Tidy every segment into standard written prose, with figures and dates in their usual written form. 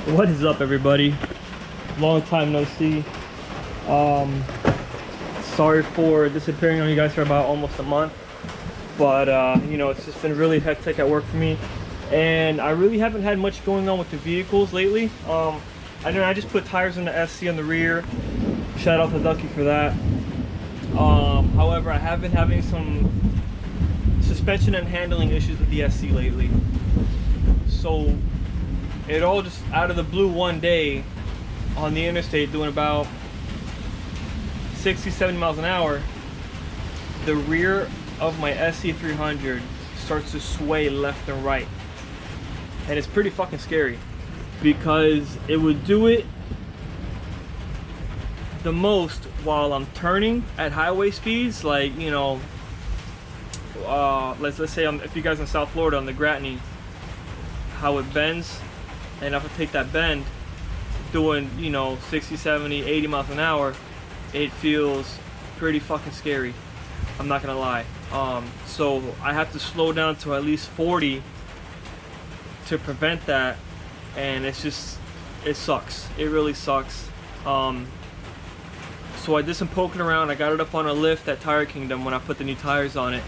What is up, everybody? Long time no see. Sorry for disappearing on you guys for about almost a month, but you know, it's just been really hectic at work for me, and I really haven't had much going on with the vehicles lately. I know I just put tires in the SC on the rear. Shout out to Ducky for that. However, I have been having some suspension and handling issues with the SC lately. So it all just out of the blue one day on the interstate doing about 60-70 miles an hour, the rear of my SC300 starts to sway left and right, and it's pretty fucking scary because it would do it the most while I'm turning at highway speeds, like, you know, let's say if you guys in South Florida on the Gratney, how it bends, and if I take that bend doing, you know, 60, 70, 80 miles an hour, it feels pretty fucking scary. I'm not gonna lie. So I have to slow down to at least 40 to prevent that, and it's just, it sucks. It really sucks. So I did some poking around. I got it up on a lift at Tire Kingdom when I put the new tires on it,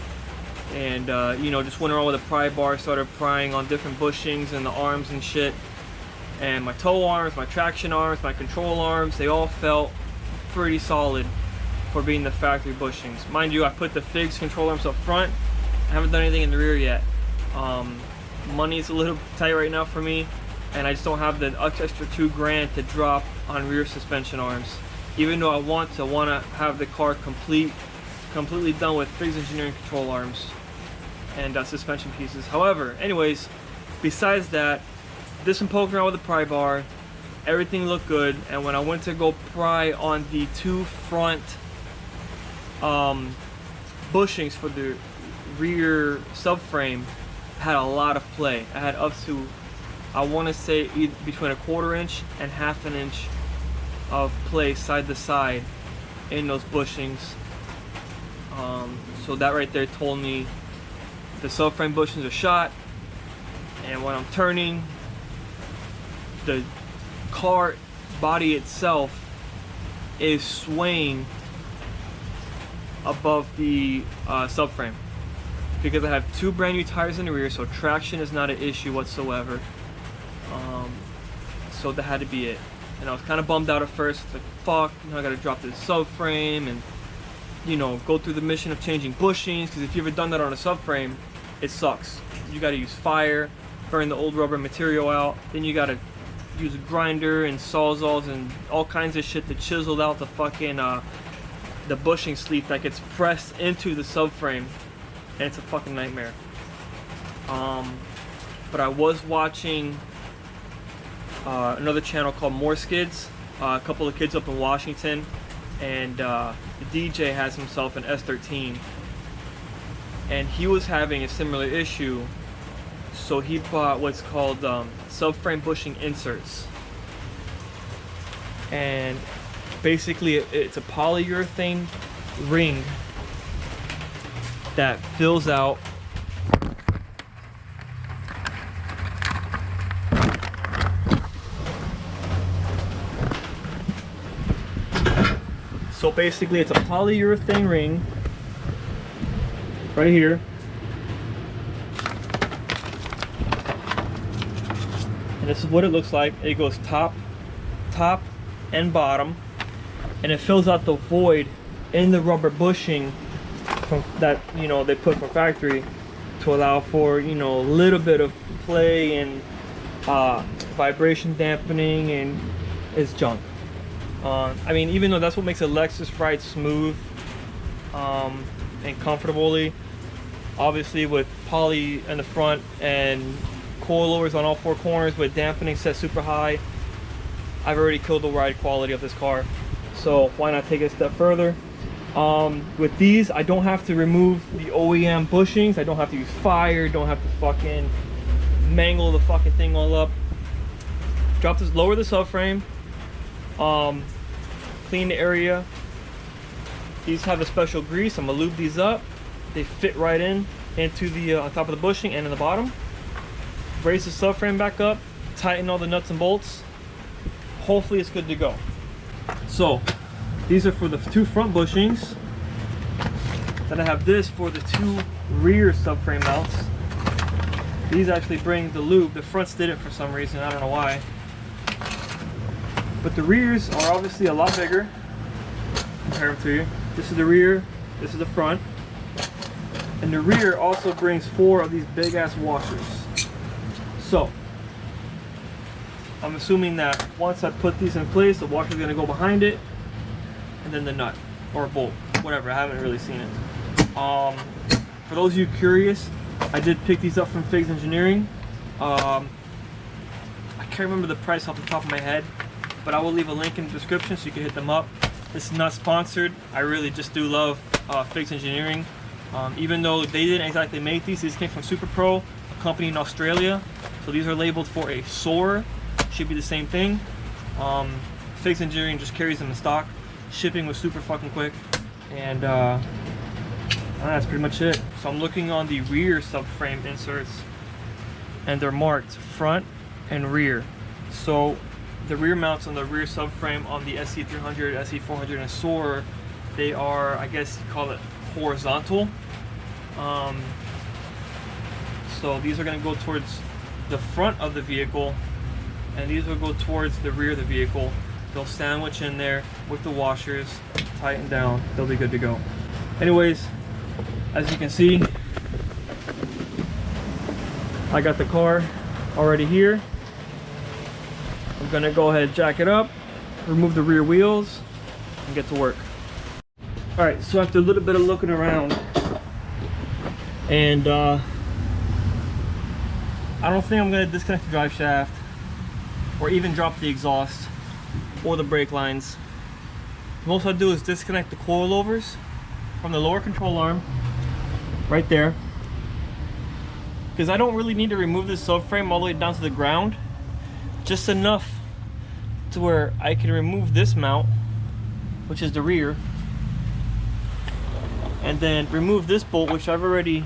and you know, just went around with a pry bar, started prying on different bushings and the arms and shit, and my tow arms, my traction arms, my control arms, they all felt pretty solid for being the factory bushings. Mind you, I put the Figs control arms up front. I haven't done anything in the rear yet. Money's a little tight right now for me, and I just don't have the extra $2 to drop on rear suspension arms. Even though I want to have the car completely done with Figs engineering control arms and suspension pieces. However, anyways, besides that, did some poking around with the pry bar. Everything looked good, and when I went to go pry on the two front bushings for the rear subframe, had a lot of play. I had up to, I want to say, between 1/4 inch and 1/2 inch of play side to side in those bushings. So that right there told me the subframe bushings are shot, and when I'm turning, the car body itself is swaying above the subframe, because I have two brand new tires in the rear, so traction is not an issue whatsoever. So that had to be it. And I was kind of bummed out at first. Like, fuck, you know, I gotta drop this subframe and, you know, go through the mission of changing bushings, because if you've ever done that on a subframe, it sucks. You gotta use fire, burn the old rubber material out, then you gotta use a grinder and sawzalls and all kinds of shit to chisel out the fucking the bushing sleeve that gets pressed into the subframe, and it's a fucking nightmare. But I was watching another channel called More Skids, a couple of kids up in Washington, and the DJ has himself an S13, and he was having a similar issue. So he bought what's called subframe bushing inserts, and basically it's a polyurethane ring that fills out so basically it's a polyurethane ring right here, and this is what it looks like. It goes top and bottom, and it fills out the void in the rubber bushing from that, you know, they put from factory to allow for, you know, a little bit of play and vibration dampening, and it's junk. I mean, even though that's what makes a Lexus ride smooth and comfortably, obviously with poly in the front and coilovers on all four corners with dampening set super high, I've already killed the ride quality of this car. So why not take it a step further? With these, I don't have to remove the OEM bushings. I don't have to use fire. Don't have to fucking mangle the fucking thing all up. Drop this, lower the subframe, clean the area. These have a special grease. I'm gonna lube these up. They fit right into the on top of the bushing and in the bottom. Brace the subframe back up, tighten all the nuts and bolts, hopefully it's good to go. So these are for the 2 front bushings. Then I have this for the 2 rear subframe mounts. These actually bring the lube. The fronts didn't for some reason, I don't know why. But the rears are obviously a lot bigger. Compare them to you. This is the rear, this is the front. And the rear also brings 4 of these big ass washers. So I'm assuming that once I put these in place, the washer is going to go behind it, and then the nut or bolt, whatever. I haven't really seen it. For those of you curious, I did pick these up from Figs Engineering. I can't remember the price off the top of my head, but I will leave a link in the description so you can hit them up. This is not sponsored. I really just do love Figs Engineering. Even though they didn't exactly make these came from SuperPro, a company in Australia. So these are labeled for a SOAR. Should be the same thing. Figs Engineering just carries them in stock. Shipping was super fucking quick, and that's pretty much it. So I'm looking on the rear subframe inserts, and they're marked front and rear. So the rear mounts on the rear subframe on the SC300, SC400, and SOAR, they are, I guess you call it horizontal. So these are going to go towards the front of the vehicle, and these will go towards the rear of the vehicle. They'll sandwich in there with the washers, tighten down, they'll be good to go. Anyways, as you can see, I got the car already here. I'm gonna go ahead and jack it up, remove the rear wheels, and get to work. All right, so after a little bit of looking around, and I don't think I'm gonna disconnect the drive shaft or even drop the exhaust or the brake lines. Most I do is disconnect the coilovers from the lower control arm right there, because I don't really need to remove this subframe all the way down to the ground, just enough to where I can remove this mount, which is the rear, and then remove this bolt, which I've already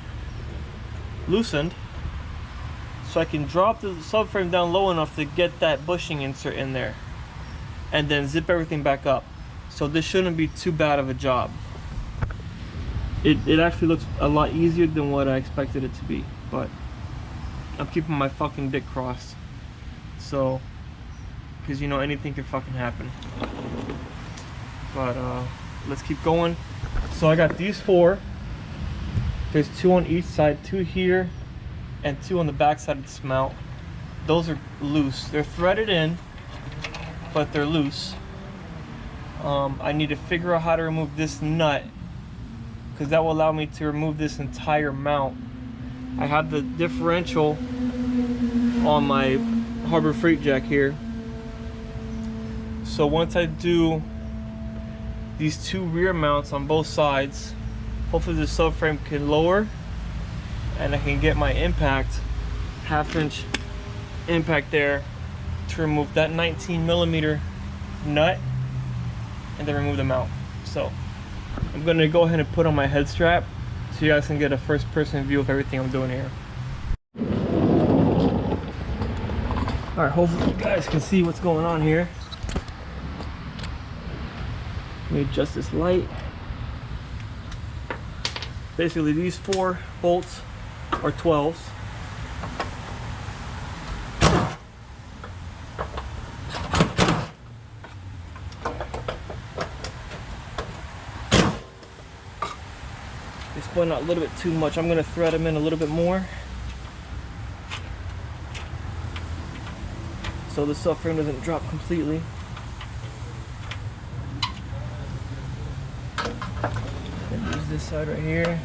loosened, so I can drop the subframe down low enough to get that bushing insert in there, and then zip everything back up. So this shouldn't be too bad of a job. It actually looks a lot easier than what I expected it to be, but I'm keeping my fucking dick crossed. So, because you know anything can fucking happen. But let's keep going. So I got these 4. There's 2 on each side, 2 here and 2 on the back side of this mount. Those are loose. They're threaded in, but they're loose. I need to figure out how to remove this nut, because that will allow me to remove this entire mount. I have the differential on my Harbor Freight jack here. So once I do these 2 rear mounts on both sides, hopefully the subframe can lower and I can get my impact, 1/2 inch impact there, to remove that 19mm nut and then remove the mount. So I'm gonna go ahead and put on my head strap so you guys can get a first person view of everything I'm doing here. All right, hopefully you guys can see what's going on here. Let me adjust this light. Basically these 4 bolts are 12s. They spun out a little bit too much. I'm gonna thread them in a little bit more, so the subframe doesn't drop completely. And use this side right here.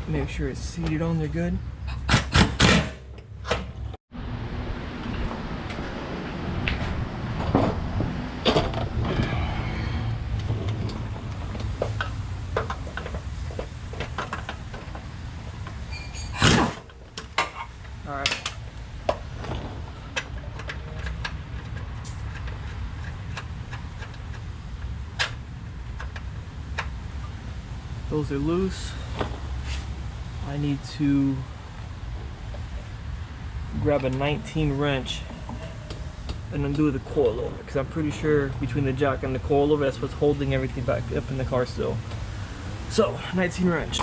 Make sure it's seated on there good. All right. Those are loose. I need to grab a 19 wrench and undo the coilover, because I'm pretty sure between the jack and the coilover, that's what's holding everything back up in the car still. So, 19 wrench.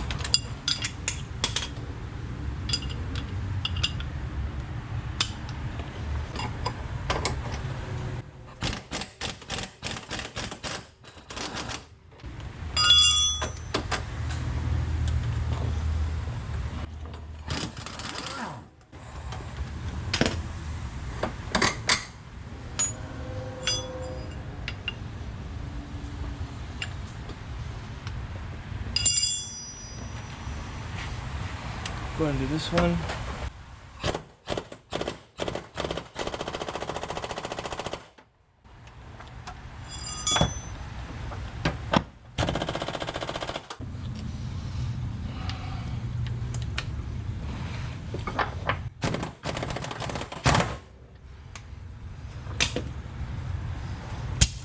Go ahead and do this one.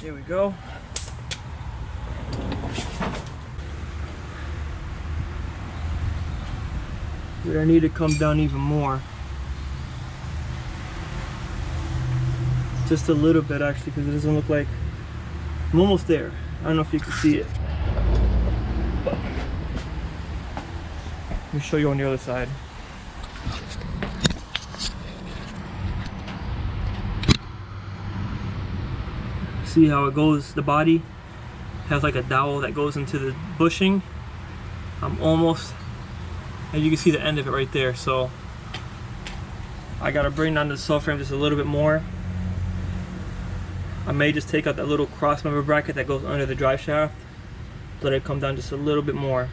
There we go. I need to come down even more. Just a little bit actually, because it doesn't look like I'm almost there. I don't know if you can see it. Let me show you on the other side. See how it goes, the body has like a dowel that goes into the bushing. I'm almost, and you can see the end of it right there. So I gotta bring down the subframe just a little bit more. I may just take out that little cross member bracket that goes under the drive shaft, let it come down just a little bit more.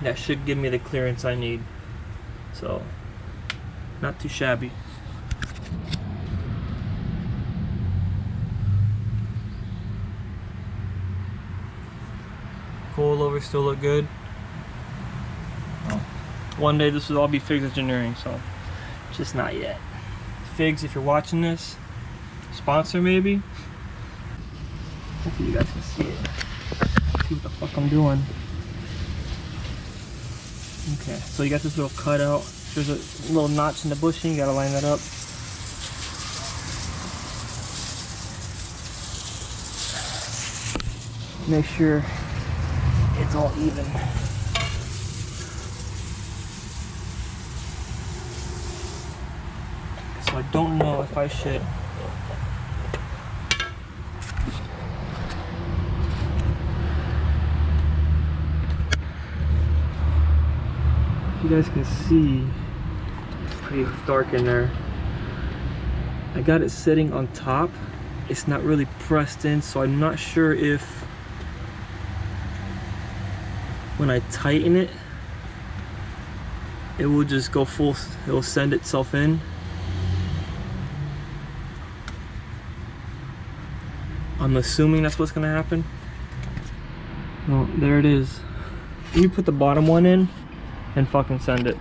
That should give me the clearance I need. So not too shabby. Coilovers still look good. One day this will all be Figs Engineering, so just not yet. Figs, if you're watching this, sponsor maybe. Hopefully you guys can see it. See what the fuck I'm doing. Okay, so you got this little cutout. There's a little notch in the bushing, you gotta line that up. Make sure it's all even. So I don't know if I should you guys can see, it's pretty dark in there. I got it sitting on top. It's not really pressed in, so I'm not sure if when I tighten it, it will just go full, it will send itself in. I'm assuming that's what's gonna happen. Oh, there it is. You put the bottom one in and fucking send it.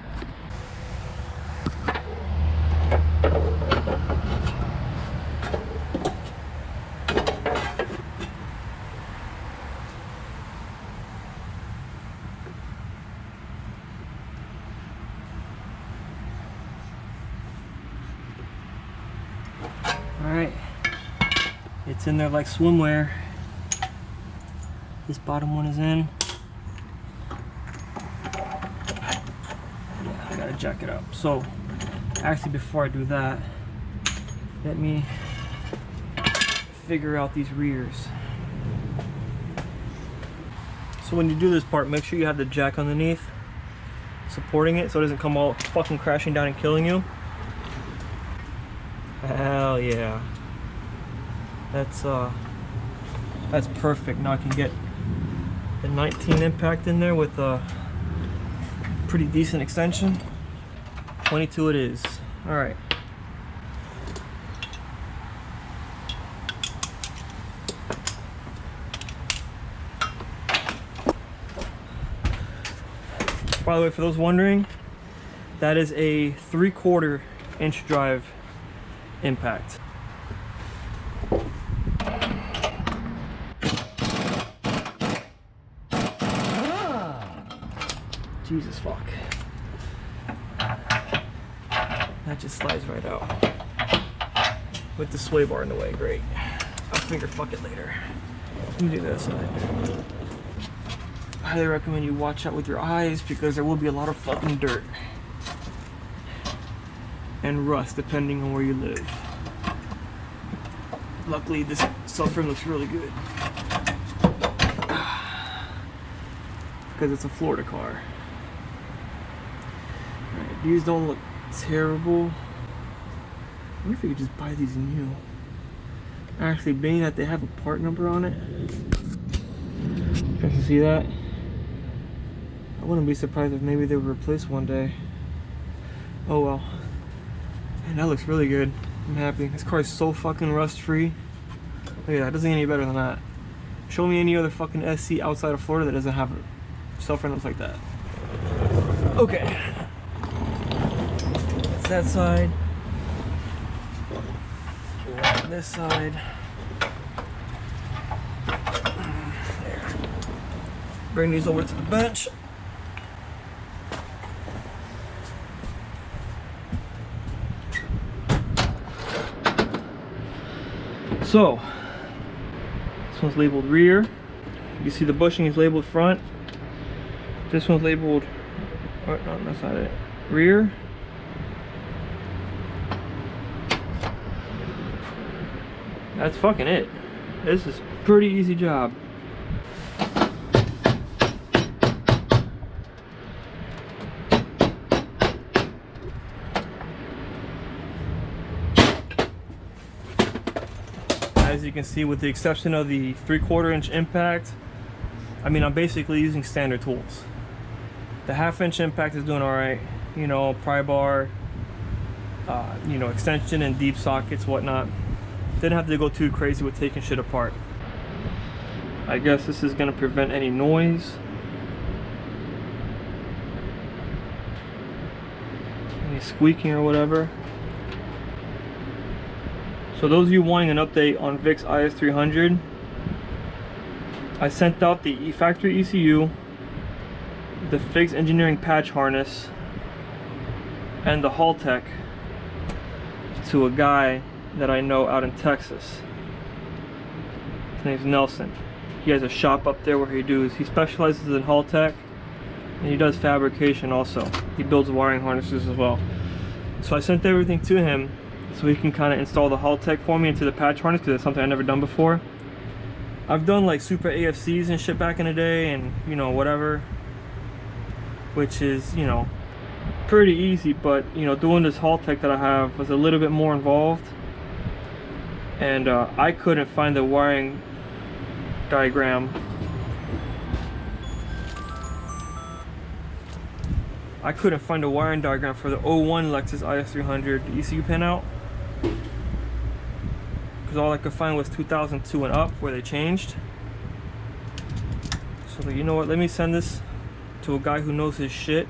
Alright, it's in there like swimwear. This bottom one is in. Yeah, I gotta jack it up. So, actually before I do that, let me figure out these rears. So when you do this part, make sure you have the jack underneath supporting it so it doesn't come all fucking crashing down and killing you. Hell yeah. That's perfect. Now I can get the 19 impact in there with a pretty decent extension. 22 it is. All right. By the way, for those wondering, that is a 3/4 inch drive impact. Jesus fuck. That just slides right out. with the sway bar in the way. Great. I'll figure fuck it later. Let me do this side. I highly recommend you watch out with your eyes because there will be a lot of fucking dirt and rust depending on where you live. Luckily this subframe looks really good because it's a Florida car. Alright, these don't look terrible. I wonder if you could just buy these new. Actually, being that they have a part number on it, you guys can see that. I wouldn't be surprised if maybe they were replaced one day. Oh well. And that looks really good. I'm happy. This car is so fucking rust free. Look at that, it doesn't get any better than that. Show me any other fucking SC outside of Florida that doesn't have a subframe looks like that. Okay. That's that side. On this side. There. Bring these over to the bench. So, this one's labeled rear. You see the bushing is labeled front. This one's labeled, oh, no, that's not it. Rear. That's fucking it. This is a pretty easy job. As you can see, with the exception of the 3/4 inch impact, I mean, I'm basically using standard tools. The 1/2 inch impact is doing all right. You know, pry bar, you know, extension and deep sockets, whatnot. Didn't have to go too crazy with taking shit apart. I guess this is gonna prevent any noise. Any squeaking or whatever. So those of you wanting an update on Vic's IS300, I sent out the factory ECU, the Figs engineering patch harness, and the Haltech to a guy that I know out in Texas. His name's Nelson. He has a shop up there where he specializes in Haltech, and he does fabrication also. He builds wiring harnesses as well. So I sent everything to him so he can kind of install the Haltech for me into the patch harness because it's something I've never done before. I've done like super AFCs and shit back in the day and, you know, whatever, which is, you know, pretty easy, but, you know, doing this Haltech that I have was a little bit more involved. And I couldn't find the wiring diagram. I couldn't find a wiring diagram for the 01 Lexus IS300 ECU pinout. Because all I could find was 2002 and up, where they changed. So, you know what, let me send this to a guy who knows his shit.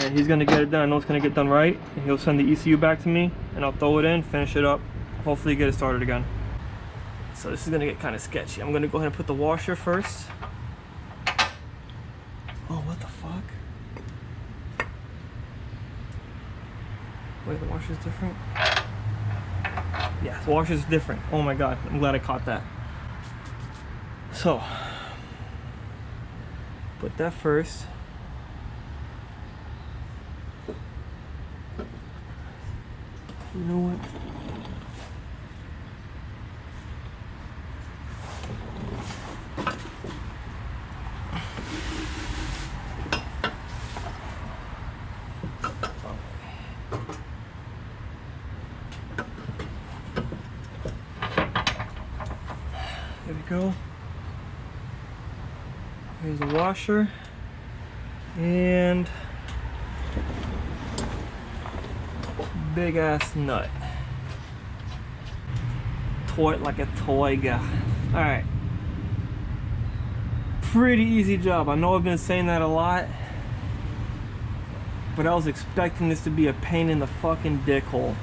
And he's gonna get it done. I know it's gonna get done right. And he'll send the ECU back to me, and I'll throw it in, finish it up, hopefully get it started again. So this is gonna get kind of sketchy. I'm gonna go ahead and put the washer first. Oh, what the fuck? Wait, the washer's different? Yeah, the washer's different. Oh my god, I'm glad I caught that. So, put that first. You know what? There we go. Here's the washer and big ass nut. Toy like a toy guy. Alright. Pretty easy job. I know I've been saying that a lot, but I was expecting this to be a pain in the fucking dick hole.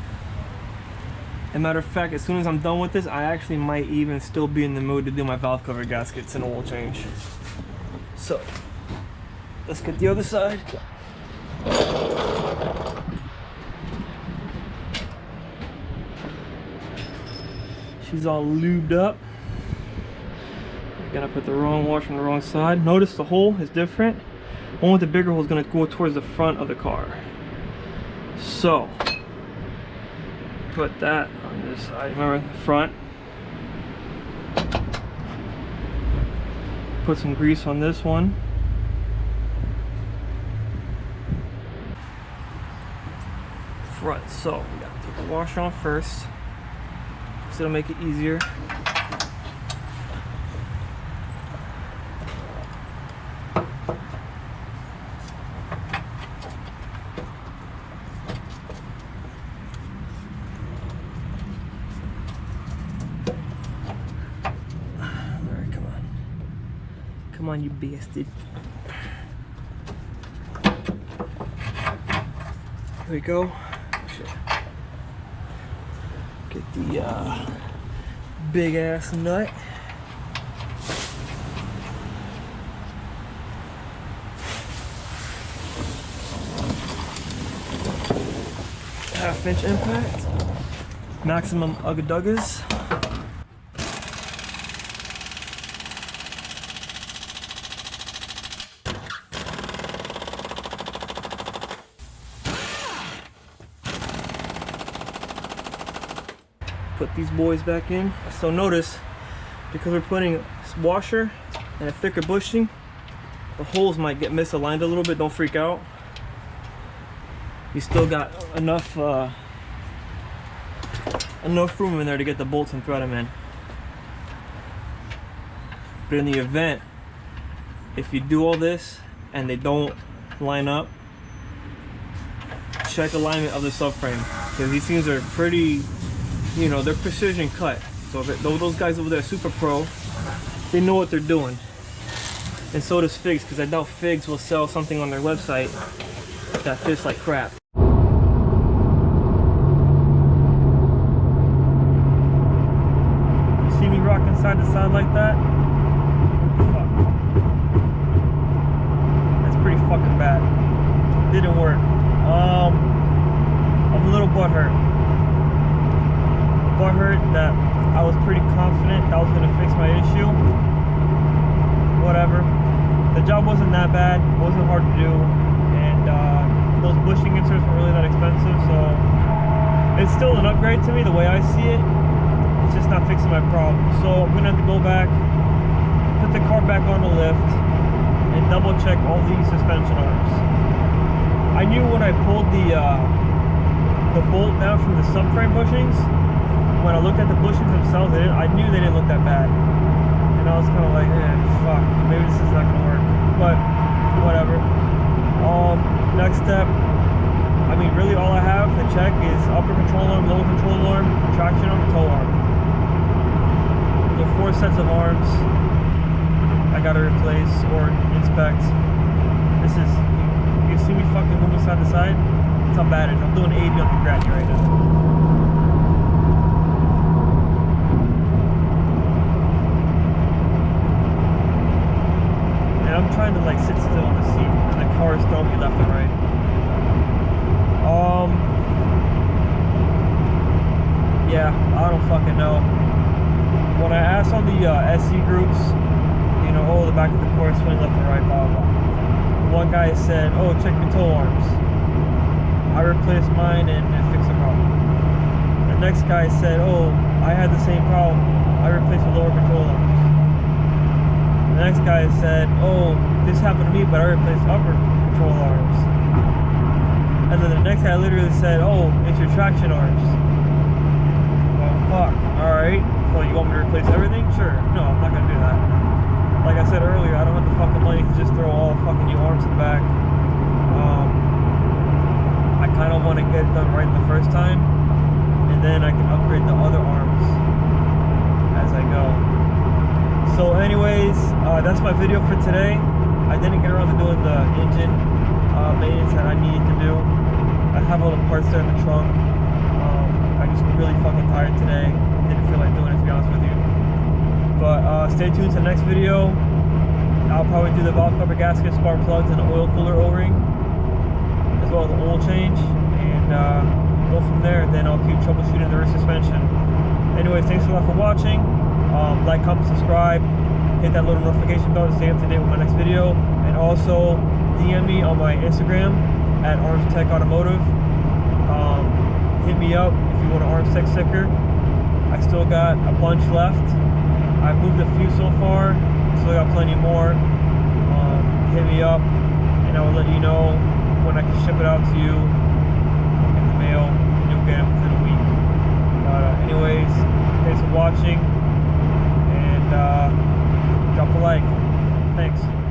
As a matter of fact, as soon as I'm done with this, I actually might even still be in the mood to do my valve cover gaskets and oil change. So, let's get the other side. She's all lubed up. Gotta put the wrong washer on the wrong side. Notice the hole is different. One with the bigger hole is gonna go towards the front of the car. So, put that on this side. Remember, the front. Put some grease on this one. Front. So, we gotta put the washer on first, so it'll make it easier. Come on, you bastard. Here we go. Get the big ass nut. Half-inch impact. Maximum ugga-duggas. Put these boys back in. So notice, because we're putting a washer and a thicker bushing, the holes might get misaligned a little bit. Don't freak out. You still got enough room in there to get the bolts and thread them in. But in the event, if you do all this and they don't line up, check alignment of the subframe, because these things are pretty, you know, they're precision cut. So if those guys over there, SuperPro, they know what they're doing. And so does Figs, because I doubt Figs will sell something on their website that fits like crap. You see me rocking side to side like that? Fuck. That's pretty fucking bad. Didn't work. I'm a little butthurt. That I was pretty confident that was going to fix my issue. Whatever. The job wasn't that bad. It wasn't hard to do. And those bushing inserts weren't really that expensive. So it's still an upgrade to me the way I see it. It's just not fixing my problem. So I'm going to have to go back, put the car back on the lift, and double check all these suspension arms. I knew when I pulled the bolt down from the subframe bushings, when I looked at the bushings themselves, I knew they didn't look that bad. And I was kind of like, fuck, maybe this is not going to work. But, whatever. Next step, I mean, really all I have to check is upper control arm, lower control arm, traction arm, and tow arm. There are 4 sets of arms I got to replace or inspect. This is, you see me fucking moving side to side? That's how bad it is. I'm doing 80 on the gradient right now. I'm trying to like sit still in the seat and the car is throwing me left and right. Yeah, I don't fucking know. When I asked on the SC groups, you know, oh, the back of the car is swinging left and right, blah, blah, blah. One guy said, oh, check your tow arms. I replaced mine and it fixed the problem. The next guy said, oh, I had the same problem. I replaced the lower control arms. The next guy said, oh, this happened to me, but I replaced upper control arms. And then the next guy literally said, oh, it's your traction arms. Well, fuck. Alright. So you want me to replace everything? Sure. No, I'm not going to do that. Like I said earlier, I don't have the fucking money to just throw all fucking new arms in the back. I kind of want to get it done right the first time, and then I can upgrade the other arms as I go. So anyways, that's my video for today. I didn't get around to doing the engine maintenance that I needed to do. I have all the parts there in the trunk. I just really fucking tired today. Didn't feel like doing it, to be honest with you. But stay tuned to the next video. I'll probably do the valve cover gasket, spark plugs, and the oil cooler O-ring, as well as the oil change. And go from there, and then I'll keep troubleshooting the rear suspension. Anyways, thanks a lot for watching. Like, comment, subscribe, hit that little notification bell to stay up to date with my next video, and also DM me on my Instagram at ArmsTechAutomotive. Hit me up if you want an ArmsTech sticker. I still got a bunch left. I've moved a few so far, still got plenty more. Hit me up and I will let you know when I can ship it out to you in the mail, and you'll get it within a week. But anyways, thanks for watching, and drop a like. Thanks.